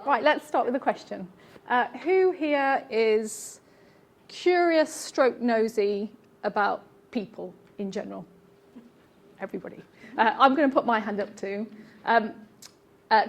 Right, let's start with a question. Who here is curious stroke nosy about people in general? Everybody. I'm going to put my hand up too.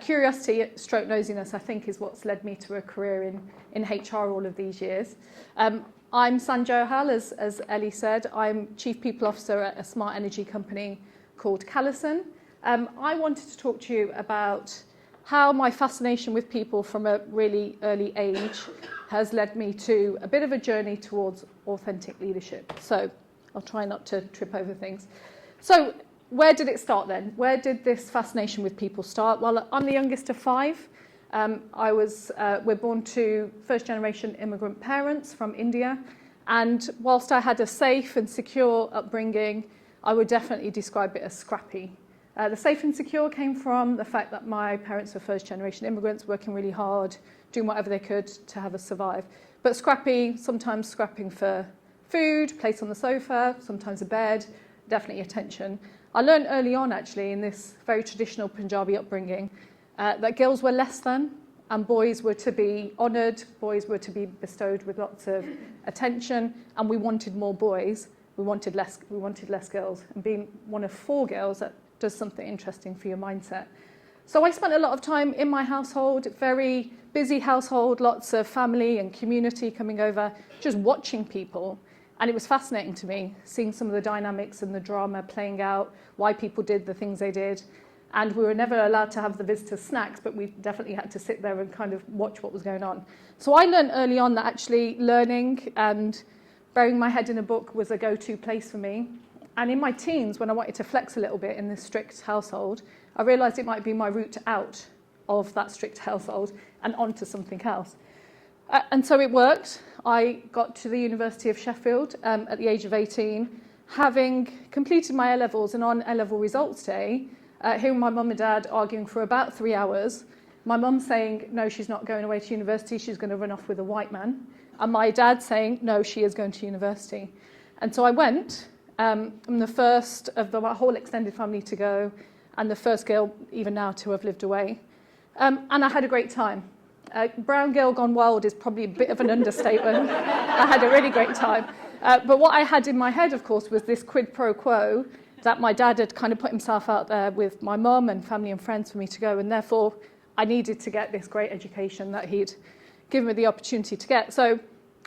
Curiosity stroke nosiness, I think, is what's led me to a career in HR all of these years. I'm Johal, as Ellie said. I'm Chief People Officer at a smart energy company called Callison. I wanted to talk to you about how my fascination with people from a really early age has led me to a bit of a journey towards authentic leadership. So I'll try not to trip over things. So where did it start then? Where did this fascination with people start? Well, I'm the youngest of five. We're born to first-generation immigrant parents from India. And whilst I had a safe and secure upbringing, I would definitely describe it as scrappy. The safe and secure came from the fact that my parents were first-generation immigrants, working really hard, doing whatever they could to have us survive. But scrappy, sometimes scrapping for food, place on the sofa, sometimes a bed, definitely attention. I learned early on, actually, in this very traditional Punjabi upbringing, that girls were less than, and boys were to be honoured, boys were to be bestowed with lots of attention, and we wanted more boys. We wanted less girls. And being one of four girls, that does something interesting for your mindset. So I spent a lot of time in my household, very busy household, lots of family and community coming over, just watching people. And it was fascinating to me, seeing some of the dynamics and the drama playing out, why people did the things they did. And we were never allowed to have the visitors' snacks, but we definitely had to sit there and kind of watch what was going on. So I learned early on that actually learning and burying my head in a book was a go-to place for me. And in my teens, when I wanted to flex a little bit in this strict household, I realised it might be my route out of that strict household and onto something else. And so it worked. I got to the University of Sheffield at the age of 18, having completed my A-levels, and on A-level results day, hearing my mum and dad arguing for about 3 hours, my mum saying, no, she's not going away to university, she's going to run off with a white man, and my dad saying, no, she is going to university. And so I went. I'm the first of the whole extended family to go, and the first girl, even now, to have lived away. And I had a great time. Brown girl gone wild is probably a bit of an understatement. I had a really great time. But what I had in my head, of course, was this quid pro quo that my dad had kind of put himself out there with my mum and family and friends for me to go, and therefore I needed to get this great education that he'd given me the opportunity to get. So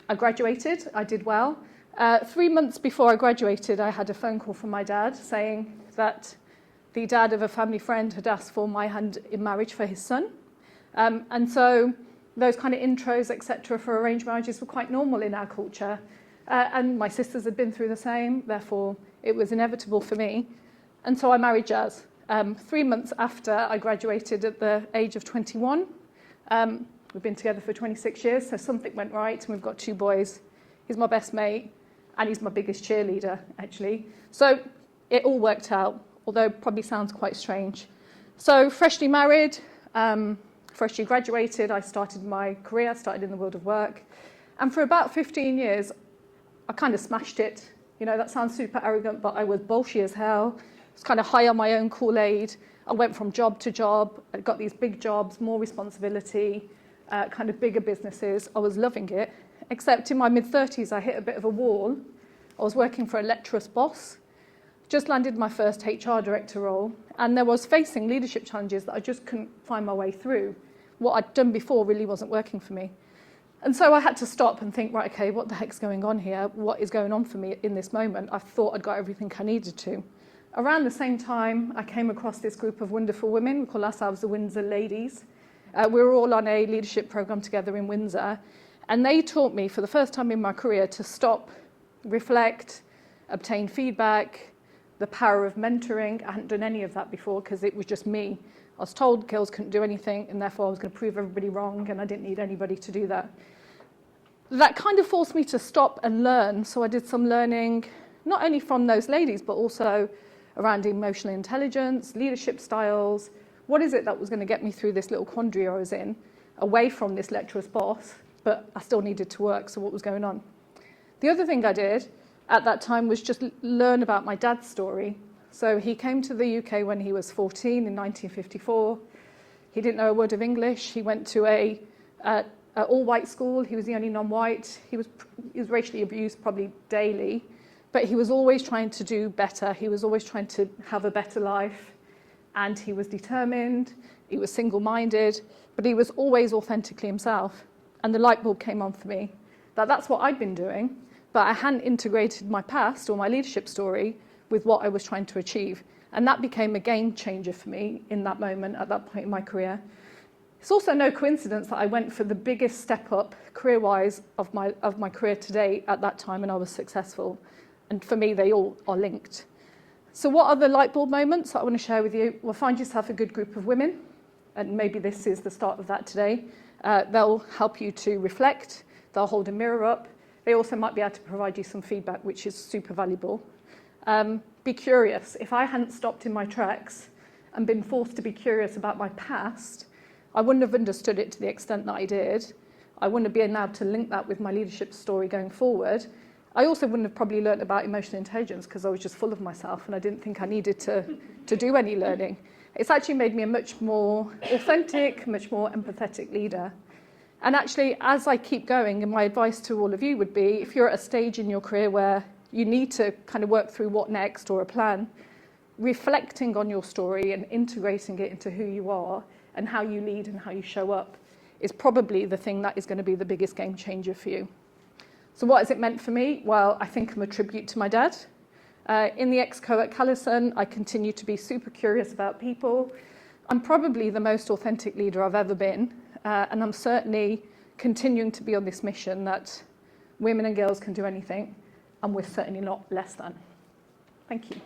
I graduated, I did well. 3 months before I graduated, I had a phone call from my dad saying that the dad of a family friend had asked for my hand in marriage for his son. And so those kind of intros, etc., for arranged marriages were quite normal in our culture. And my sisters had been through the same, therefore it was inevitable for me. And so I married Jazz. 3 months after I graduated at the age of 21. We've been together for 26 years, so something went right, and we've got 2 boys. He's my best mate, and he's my biggest cheerleader, actually. So it all worked out, although probably sounds quite strange. So freshly married, freshly graduated, I started my career, I started in the world of work. And for about 15 years, I kind of smashed it. You know, that sounds super arrogant, but I was bolshy as hell. I was kind of high on my own Kool-Aid. I went from job to job. I got these big jobs, more responsibility, kind of bigger businesses. I was loving it. Except in my mid-30s, I hit a bit of a wall. I was working for a lecherous boss, just landed my first HR director role, and there was facing leadership challenges that I just couldn't find my way through. What I'd done before really wasn't working for me. And so I had to stop and think, right, okay, what the heck's going on here? What is going on for me in this moment? I thought I'd got everything I needed to. Around the same time, I came across this group of wonderful women. We call ourselves the Windsor Ladies. We were all on a leadership program together in Windsor. And they taught me, for the first time in my career, to stop, reflect, obtain feedback, the power of mentoring. I hadn't done any of that before because it was just me. I was told girls couldn't do anything, and therefore I was going to prove everybody wrong, and I didn't need anybody to do that. That kind of forced me to stop and learn. So I did some learning, not only from those ladies, but also around emotional intelligence, leadership styles. What is it that was going to get me through this little quandary I was in, away from this lecherous boss, but I still needed to work, so what was going on? The other thing I did at that time was just learn about my dad's story. So he came to the UK when he was 14 in 1954. He didn't know a word of English. He went to a all-white school. He was the only non-white. He was racially abused probably daily, but he was always trying to do better. He was always trying to have a better life, and he was determined. He was single-minded, but he was always authentically himself. And the light bulb came on for me that that's what I'd been doing, but I hadn't integrated my past or my leadership story with what I was trying to achieve. And that became a game changer for me in that moment, at that point in my career. It's also no coincidence that I went for the biggest step up career-wise of my career to date at that time, and I was successful. And for me, they all are linked. So what are the light bulb moments that I want to share with you? Well, find yourself a good group of women, and maybe this is the start of that today. They'll help you to reflect. They'll hold a mirror up. They also might be able to provide you some feedback, which is super valuable. Be curious. If I hadn't stopped in my tracks and been forced to be curious about my past, I wouldn't have understood it to the extent that I did. I wouldn't have been able to link that with my leadership story going forward. I also wouldn't have probably learned about emotional intelligence because I was just full of myself and I didn't think I needed to do any learning. It's actually made me a much more authentic, much more empathetic leader. And actually, as I keep going, and my advice to all of you would be, if you're at a stage in your career where you need to kind of work through what next or a plan, reflecting on your story and integrating it into who you are and how you lead and how you show up is probably the thing that is going to be the biggest game changer for you. So what has it meant for me? Well, I think I'm a tribute to my dad. In the Exco at Callison, I continue to be super curious about people. I'm probably the most authentic leader I've ever been, and I'm certainly continuing to be on this mission that women and girls can do anything, and we're certainly not less than. Thank you.